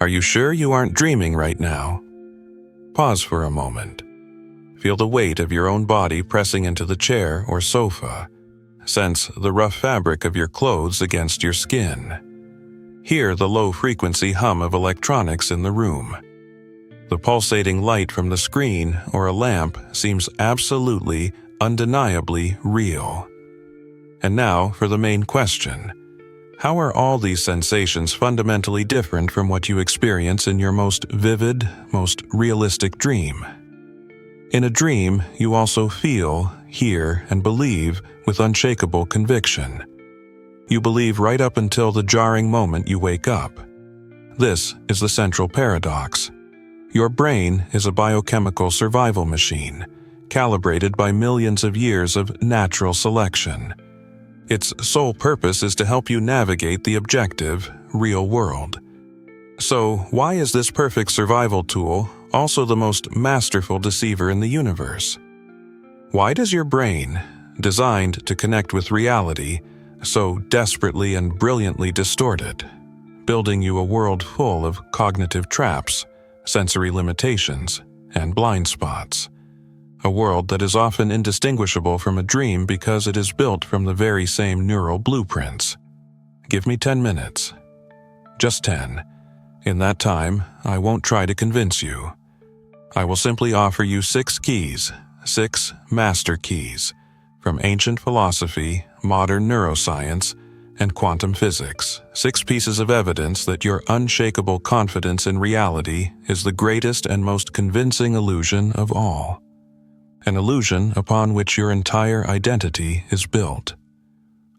Are you sure you aren't dreaming right now? Pause for a moment. Feel the weight of your own body pressing into the chair or sofa. Sense the rough fabric of your clothes against your skin. Hear the low-frequency hum of electronics in the room. The pulsating light from the screen or a lamp seems absolutely, undeniably real. And now for the main question. How are all these sensations fundamentally different from what you experience in your most vivid, most realistic dream? In a dream, you also feel, hear, and believe with unshakable conviction. You believe right up until the jarring moment you wake up. This is the central paradox. Your brain is a biochemical survival machine, calibrated by millions of years of natural selection. Its sole purpose is to help you navigate the objective, real world. So, why is this perfect survival tool also the most masterful deceiver in the universe? Why does your brain, designed to connect with reality, so desperately and brilliantly distort it, building you a world full of cognitive traps, sensory limitations, and blind spots? A world that is often indistinguishable from a dream because it is built from the very same neural blueprints. Give me 10 minutes. Just 10. In that time, I won't try to convince you. I will simply offer you 6 keys, 6 master keys, from ancient philosophy, modern neuroscience, and quantum physics. 6 pieces of evidence that your unshakable confidence in reality is the greatest and most convincing illusion of all. An illusion upon which your entire identity is built.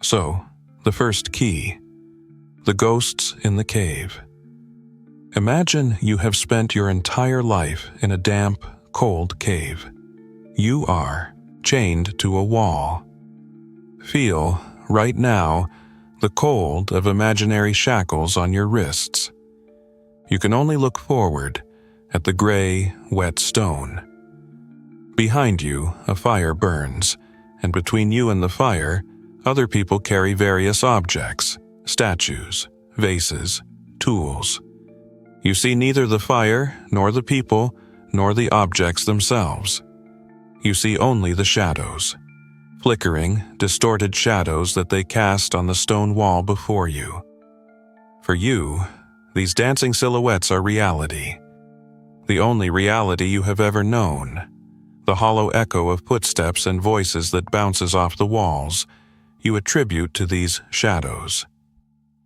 So, the first key. The ghosts in the cave. Imagine you have spent your entire life in a damp, cold cave. You are chained to a wall. Feel, right now, the cold of imaginary shackles on your wrists. You can only look forward at the gray, wet stone. Behind you, a fire burns, and between you and the fire, other people carry various objects, statues, vases, tools. You see neither the fire, nor the people, nor the objects themselves. You see only the shadows, flickering, distorted shadows that they cast on the stone wall before you. For you, these dancing silhouettes are reality. The only reality you have ever known. The hollow echo of footsteps and voices that bounces off the walls, you attribute to these shadows.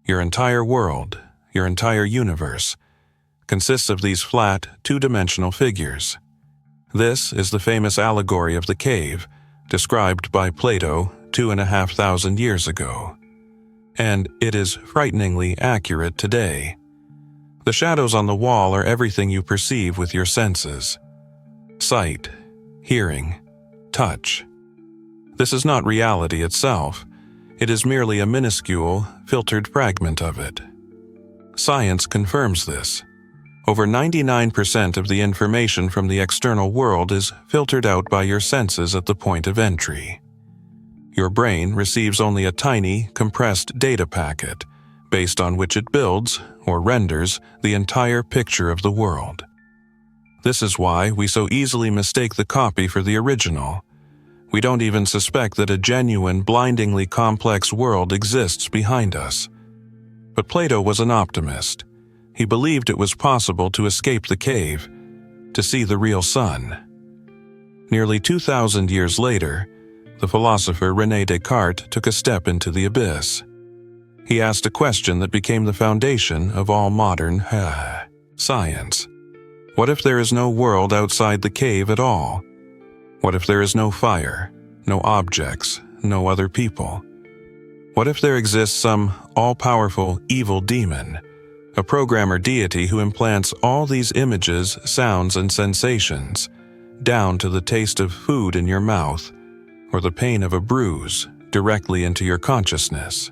Your entire world, your entire universe, consists of these flat, two-dimensional figures. This is the famous allegory of the cave, described by Plato 2,500 years ago. And it is frighteningly accurate today. The shadows on the wall are everything you perceive with your senses. Sight, hearing, touch. This is not reality itself. It is merely a minuscule, filtered fragment of it. Science confirms this. Over 99% of the information from the external world is filtered out by your senses at the point of entry. Your brain receives only a tiny, compressed data packet, based on which it builds, or renders, the entire picture of the world. This is why we so easily mistake the copy for the original. We don't even suspect that a genuine, blindingly complex world exists behind us. But Plato was an optimist. He believed it was possible to escape the cave, to see the real sun. Nearly 2,000 years later, the philosopher René Descartes took a step into the abyss. He asked a question that became the foundation of all modern science. What if there is no world outside the cave at all? What if there is no fire, no objects, no other people? What if there exists some all-powerful evil demon, a programmer deity who implants all these images, sounds, and sensations, down to the taste of food in your mouth, or the pain of a bruise, directly into your consciousness,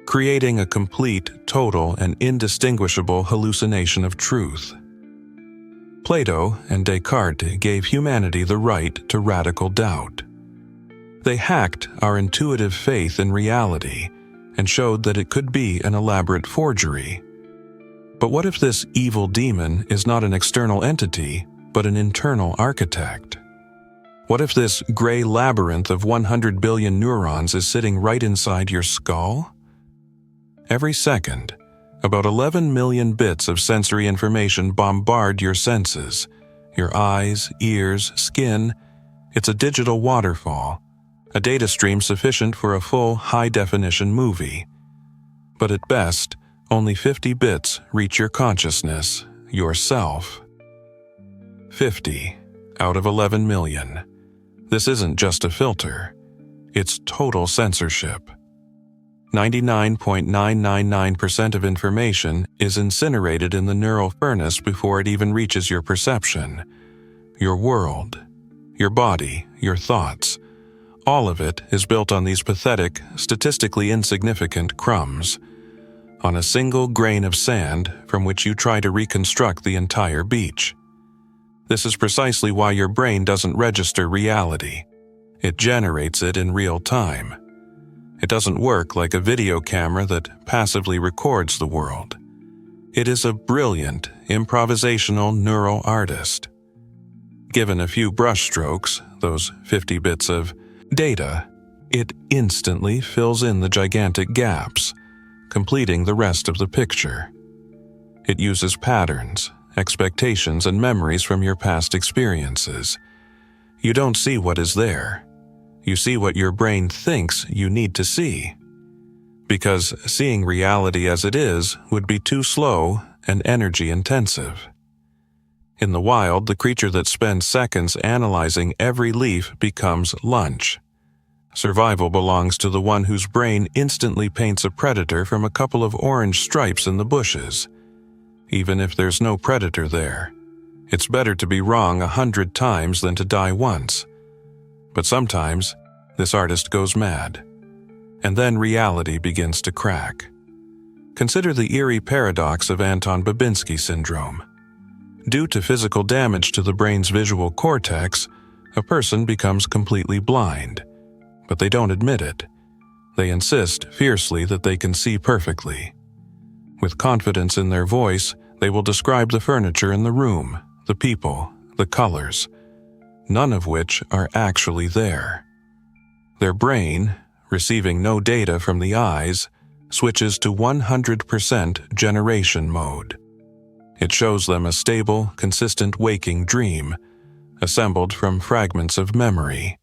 creating a complete, total, and indistinguishable hallucination of truth? Plato and Descartes gave humanity the right to radical doubt. They hacked our intuitive faith in reality and showed that it could be an elaborate forgery. But what if this evil demon is not an external entity, but an internal architect? What if this gray labyrinth of 100 billion neurons is sitting right inside your skull? Every second, about 11 million bits of sensory information bombard your senses, your eyes, ears, skin. It's a digital waterfall, a data stream sufficient for a full high-definition movie. But at best, only 50 bits reach your consciousness, yourself. 50 out of 11 million. This isn't just a filter. It's total censorship. 99.999% of information is incinerated in the neural furnace before it even reaches your perception. Your world, your body, your thoughts, all of it is built on these pathetic, statistically insignificant crumbs, on a single grain of sand from which you try to reconstruct the entire beach. This is precisely why your brain doesn't register reality. It generates it in real time. It doesn't work like a video camera that passively records the world. It is a brilliant, improvisational neural artist. Given a few brushstrokes, those 50 bits of data, it instantly fills in the gigantic gaps, completing the rest of the picture. It uses patterns, expectations, and memories from your past experiences. You don't see what is there. You see what your brain thinks you need to see. Because seeing reality as it is would be too slow and energy-intensive. In the wild, the creature that spends seconds analyzing every leaf becomes lunch. Survival belongs to the one whose brain instantly paints a predator from a couple of orange stripes in the bushes. Even if there's no predator there, it's better to be wrong 100 times than to die once. But sometimes, this artist goes mad, and then reality begins to crack. Consider the eerie paradox of Anton Babinski syndrome. Due to physical damage to the brain's visual cortex, a person becomes completely blind, but they don't admit it. They insist fiercely that they can see perfectly. With confidence in their voice, they will describe the furniture in the room, the people, the colors, none of which are actually there. Their brain, receiving no data from the eyes, switches to 100% generation mode. It shows them a stable, consistent waking dream, assembled from fragments of memory.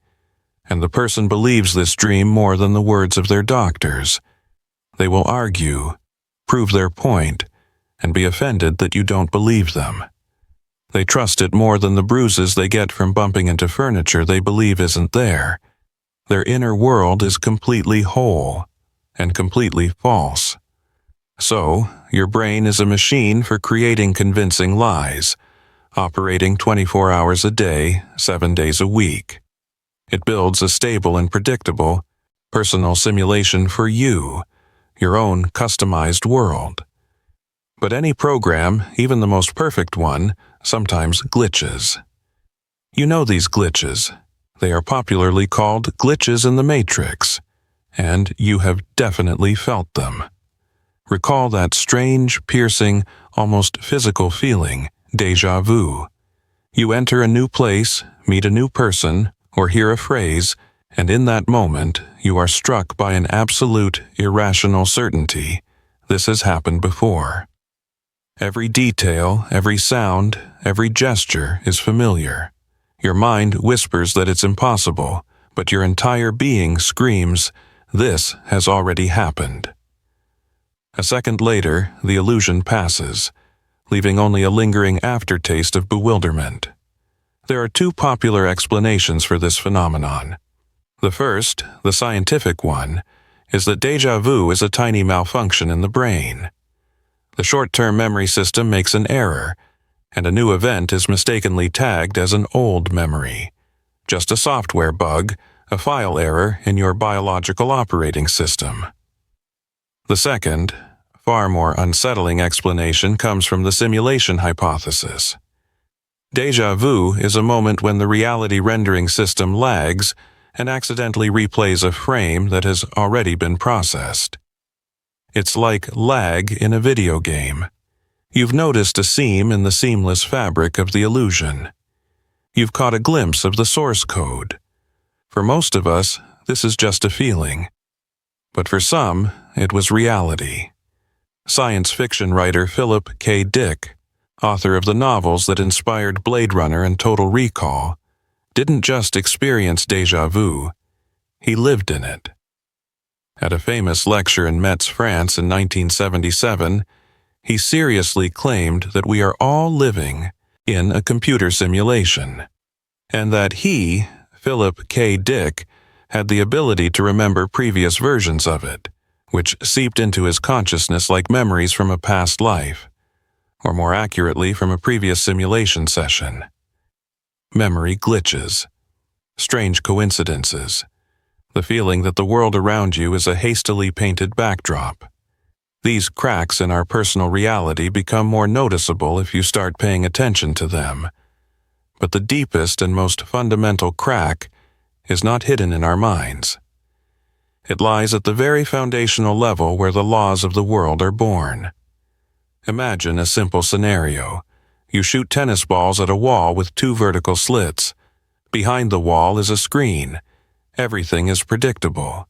And the person believes this dream more than the words of their doctors. They will argue, prove their point, and be offended that you don't believe them. They trust it more than the bruises they get from bumping into furniture they believe isn't there. Their inner world is completely whole and completely false. So, your brain is a machine for creating convincing lies, operating 24 hours a day, 7 days a week. It builds a stable and predictable, personal simulation for you, your own customized world. But any program, even the most perfect one, sometimes glitches. You know these glitches. They are popularly called glitches in the matrix, and you have definitely felt them. Recall that strange, piercing, almost physical feeling, déjà vu. You enter a new place, meet a new person, or hear a phrase, and in that moment, you are struck by an absolute, irrational certainty. This has happened before. Every detail, every sound, every gesture is familiar. Your mind whispers that it's impossible, but your entire being screams, "This has already happened." A second later, the illusion passes, leaving only a lingering aftertaste of bewilderment. There are two popular explanations for this phenomenon. The first, the scientific one, is that déjà vu is a tiny malfunction in the brain. The short-term memory system makes an error, and a new event is mistakenly tagged as an old memory. Just a software bug, a file error in your biological operating system. The second, far more unsettling explanation comes from the simulation hypothesis. Déjà vu is a moment when the reality rendering system lags and accidentally replays a frame that has already been processed. It's like lag in a video game. You've noticed a seam in the seamless fabric of the illusion. You've caught a glimpse of the source code. For most of us, this is just a feeling. But for some, it was reality. Science fiction writer Philip K. Dick, author of the novels that inspired Blade Runner and Total Recall, didn't just experience déjà vu, he lived in it. At a famous lecture in Metz, France in 1977, he seriously claimed that we are all living in a computer simulation, and that he, Philip K. Dick, had the ability to remember previous versions of it, which seeped into his consciousness like memories from a past life, or more accurately from a previous simulation session. Memory glitches, strange coincidences, the feeling that the world around you is a hastily painted backdrop. These cracks in our personal reality become more noticeable if you start paying attention to them. But the deepest and most fundamental crack is not hidden in our minds. It lies at the very foundational level where the laws of the world are born. Imagine a simple scenario. You shoot tennis balls at a wall with two vertical slits. Behind the wall is a screen. Everything is predictable.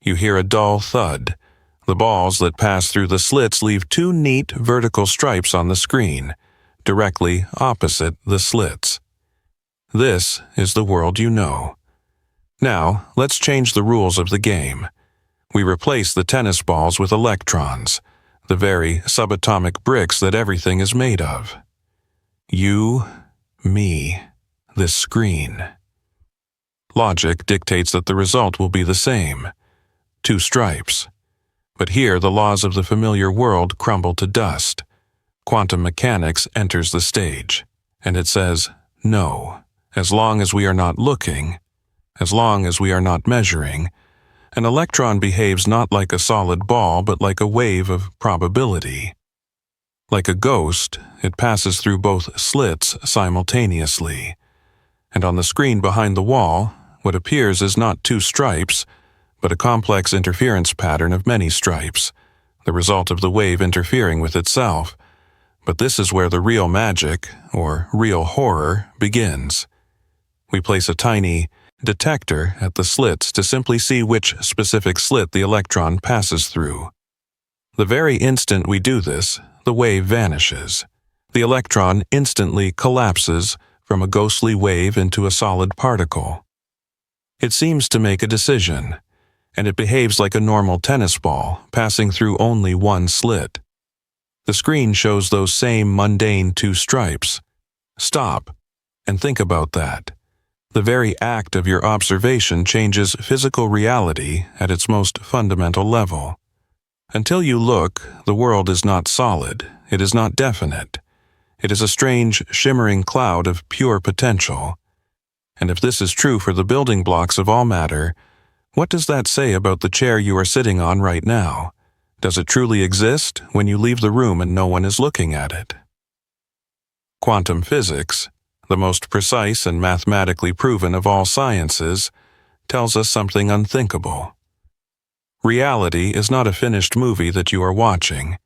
You hear a dull thud. The balls that pass through the slits leave two neat vertical stripes on the screen, directly opposite the slits. This is the world you know. Now, let's change the rules of the game. We replace the tennis balls with electrons, the very subatomic bricks that everything is made of. You, me, this screen. Logic dictates that the result will be the same, two stripes. But here the laws of the familiar world crumble to dust. Quantum mechanics enters the stage, and it says, no, as long as we are not looking, as long as we are not measuring, an electron behaves not like a solid ball but like a wave of probability. Like a ghost, it passes through both slits simultaneously, and on the screen behind the wall, what appears is not two stripes, but a complex interference pattern of many stripes, the result of the wave interfering with itself. But this is where the real magic, or real horror, begins. We place a tiny detector at the slits to simply see which specific slit the electron passes through. The very instant we do this, the wave vanishes. The electron instantly collapses from a ghostly wave into a solid particle. It seems to make a decision, and it behaves like a normal tennis ball, passing through only one slit. The screen shows those same mundane two stripes. Stop and think about that. The very act of your observation changes physical reality at its most fundamental level. Until you look, the world is not solid, it is not definite. It is a strange, shimmering cloud of pure potential. And if this is true for the building blocks of all matter, what does that say about the chair you are sitting on right now? Does it truly exist when you leave the room and no one is looking at it? Quantum physics, the most precise and mathematically proven of all sciences, tells us something unthinkable. Reality is not a finished movie that you are watching.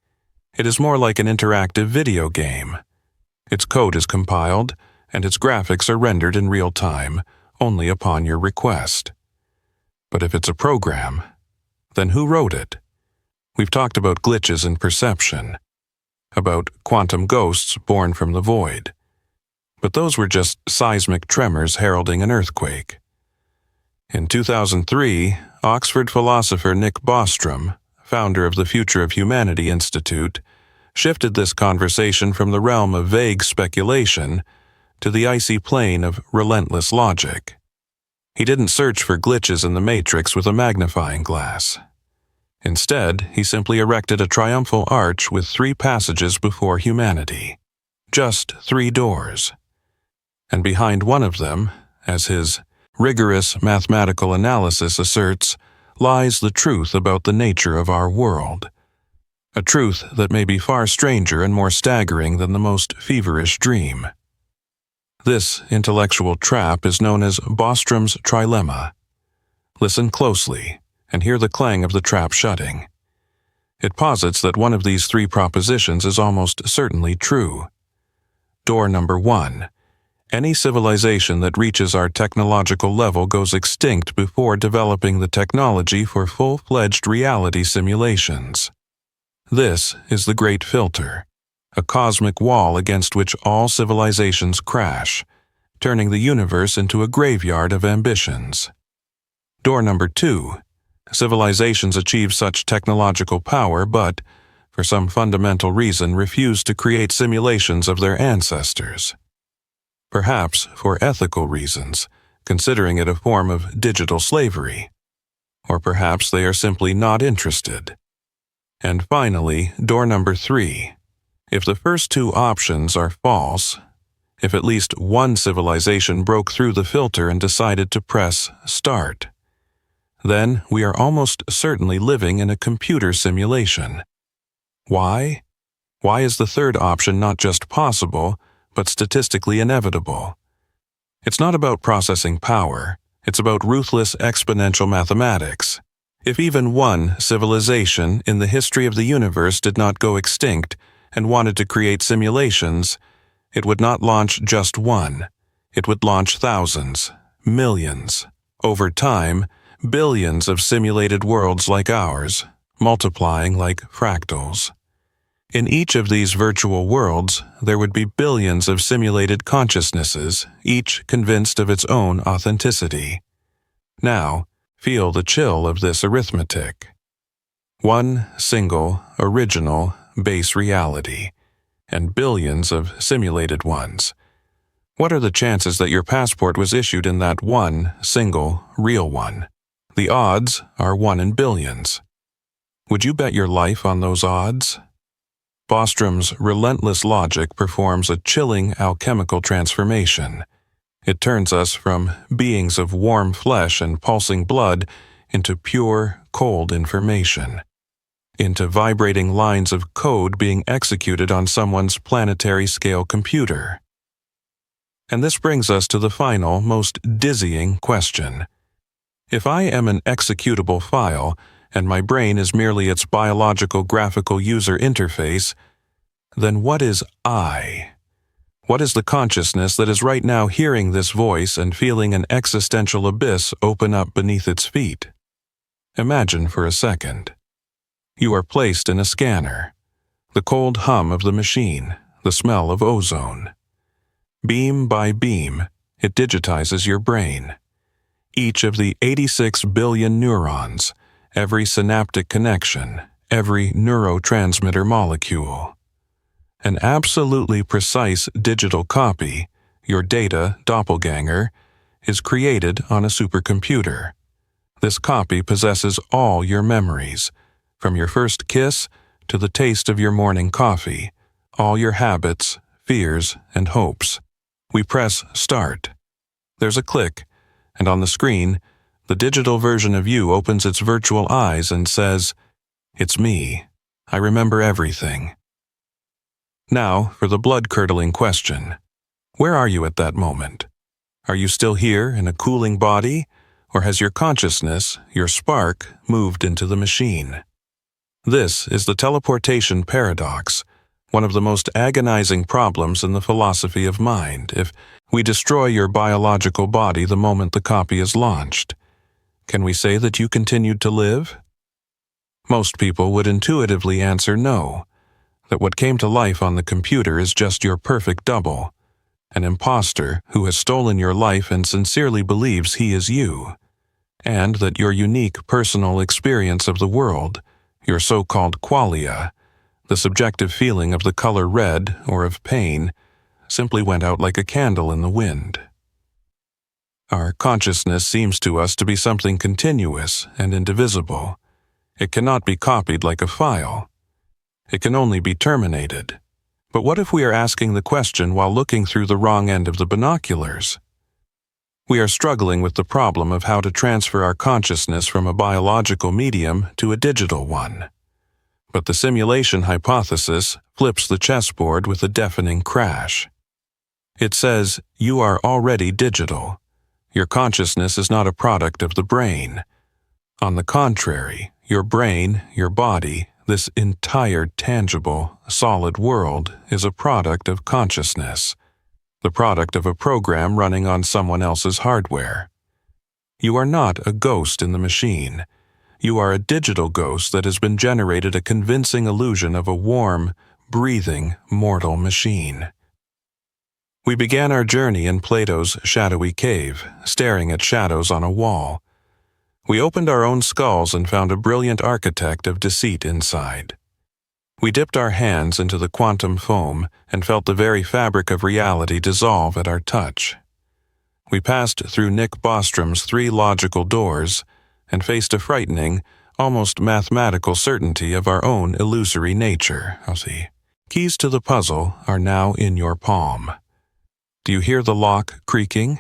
It is more like an interactive video game. Its code is compiled, and its graphics are rendered in real time, only upon your request. But if it's a program, then who wrote it? We've talked about glitches in perception, about quantum ghosts born from the void. But those were just seismic tremors heralding an earthquake. In 2003, Oxford philosopher Nick Bostrom, founder of the Future of Humanity Institute, shifted this conversation from the realm of vague speculation to the icy plane of relentless logic. He didn't search for glitches in the matrix with a magnifying glass. Instead, he simply erected a triumphal arch with 3 passages before humanity. Just 3 doors. And behind one of them, as his rigorous mathematical analysis asserts, lies the truth about the nature of our world. A truth that may be far stranger and more staggering than the most feverish dream. This intellectual trap is known as Bostrom's trilemma. Listen closely and hear the clang of the trap shutting. It posits that one of these three propositions is almost certainly true. Door number 1. Any civilization that reaches our technological level goes extinct before developing the technology for full-fledged reality simulations. This is the Great Filter, a cosmic wall against which all civilizations crash, turning the universe into a graveyard of ambitions. Door number 2. Civilizations achieve such technological power but, for some fundamental reason, refuse to create simulations of their ancestors. Perhaps for ethical reasons, considering it a form of digital slavery. Or perhaps they are simply not interested. And finally, door number 3. If the first two options are false, if at least one civilization broke through the filter and decided to press start, then we are almost certainly living in a computer simulation. Why? Why is the third option not just possible, but statistically inevitable? It's not about processing power, it's about ruthless exponential mathematics. If even one civilization in the history of the universe did not go extinct and wanted to create simulations, it would not launch just one. It would launch thousands, millions. Over time, billions of simulated worlds like ours, multiplying like fractals. In each of these virtual worlds, there would be billions of simulated consciousnesses, each convinced of its own authenticity. Now, feel the chill of this arithmetic. One single, original, base reality, and billions of simulated ones. What are the chances that your passport was issued in that one, single, real one? The odds are 1 in billions. Would you bet your life on those odds? Bostrom's relentless logic performs a chilling alchemical transformation. It turns us from beings of warm flesh and pulsing blood into pure, cold information, into vibrating lines of code being executed on someone's planetary-scale computer. And this brings us to the final, most dizzying question. If I am an executable file, and my brain is merely its biological graphical user interface, then what is I? What is the consciousness that is right now hearing this voice and feeling an existential abyss open up beneath its feet? Imagine for a second. You are placed in a scanner. The cold hum of the machine, the smell of ozone. Beam by beam, it digitizes your brain. Each of the 86 billion neurons, every synaptic connection, every neurotransmitter molecule. An absolutely precise digital copy, your data doppelganger, is created on a supercomputer. This copy possesses all your memories, from your first kiss to the taste of your morning coffee, all your habits, fears, and hopes. We press start. There's a click, and on the screen, the digital version of you opens its virtual eyes and says, "It's me. I remember everything." Now for the blood-curdling question. Where are you at that moment? Are you still here in a cooling body, or has your consciousness, your spark, moved into the machine? This is the teleportation paradox, one of the most agonizing problems in the philosophy of mind. If we destroy your biological body the moment the copy is launched, can we say that you continued to live? Most people would intuitively answer no, that what came to life on the computer is just your perfect double, an imposter who has stolen your life and sincerely believes he is you, and that your unique personal experience of the world, your so-called qualia, the subjective feeling of the color red or of pain, simply went out like a candle in the wind. Our consciousness seems to us to be something continuous and indivisible. It cannot be copied like a file. It can only be terminated. But what if we are asking the question while looking through the wrong end of the binoculars? We are struggling with the problem of how to transfer our consciousness from a biological medium to a digital one. But the simulation hypothesis flips the chessboard with a deafening crash. It says, you are already digital. Your consciousness is not a product of the brain. On the contrary, your brain, your body, this entire tangible, solid world is a product of consciousness, the product of a program running on someone else's hardware. You are not a ghost in the machine. You are a digital ghost that has been generated a convincing illusion of a warm, breathing, mortal machine. We began our journey in Plato's shadowy cave, staring at shadows on a wall. We opened our own skulls and found a brilliant architect of deceit inside. We dipped our hands into the quantum foam and felt the very fabric of reality dissolve at our touch. We passed through Nick Bostrom's 3 logical doors and faced a frightening, almost mathematical certainty of our own illusory nature. The keys to the puzzle are now in your palm. Do you hear the lock creaking?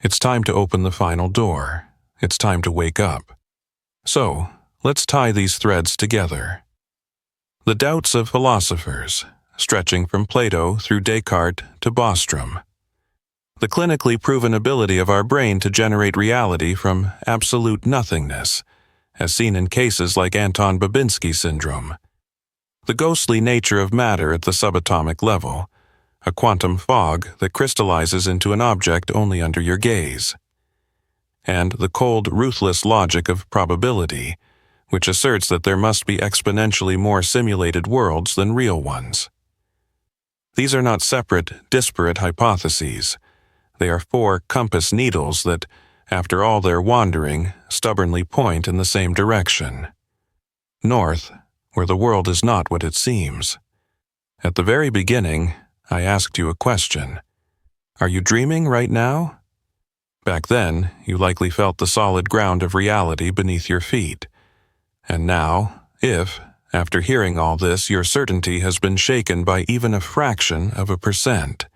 It's time to open the final door. It's time to wake up. So, let's tie these threads together. The doubts of philosophers, stretching from Plato through Descartes to Bostrom. The clinically proven ability of our brain to generate reality from absolute nothingness, as seen in cases like Anton Babinski syndrome. The ghostly nature of matter at the subatomic level, a quantum fog that crystallizes into an object only under your gaze. And the cold, ruthless logic of probability, which asserts that there must be exponentially more simulated worlds than real ones. These are not separate, disparate hypotheses. They are 4 compass needles that, after all their wandering, stubbornly point in the same direction. North, where the world is not what it seems. At the very beginning, I asked you a question. Are you dreaming right now? Back then, you likely felt the solid ground of reality beneath your feet. And now, if, after hearing all this, your certainty has been shaken by even a fraction of a percent,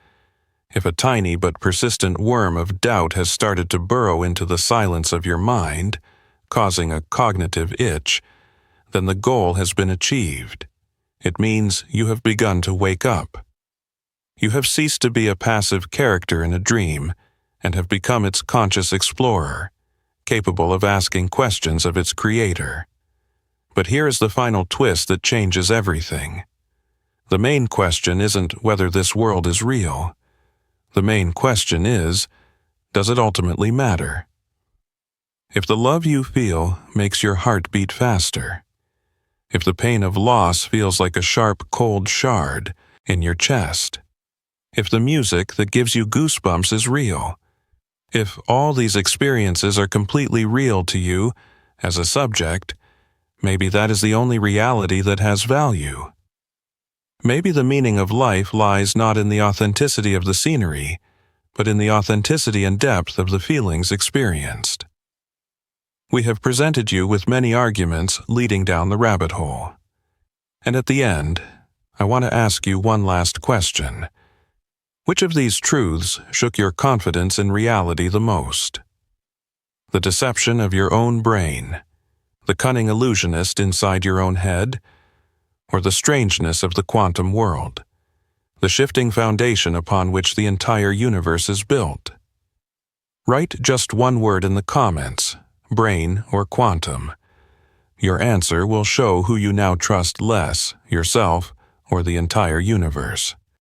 if a tiny but persistent worm of doubt has started to burrow into the silence of your mind, causing a cognitive itch, then the goal has been achieved. It means you have begun to wake up. You have ceased to be a passive character in a dream and have become its conscious explorer, capable of asking questions of its creator. But here is the final twist that changes everything. The main question isn't whether this world is real. The main question is, does it ultimately matter? If the love you feel makes your heart beat faster, if the pain of loss feels like a sharp, cold shard in your chest, if the music that gives you goosebumps is real, if all these experiences are completely real to you as a subject, maybe that is the only reality that has value. Maybe the meaning of life lies not in the authenticity of the scenery, but in the authenticity and depth of the feelings experienced. We have presented you with many arguments leading down the rabbit hole. And at the end, I want to ask you one last question. Which of these truths shook your confidence in reality the most? The deception of your own brain, the cunning illusionist inside your own head, or the strangeness of the quantum world, the shifting foundation upon which the entire universe is built? Write just one word in the comments, brain or quantum. Your answer will show who you now trust less, yourself or the entire universe.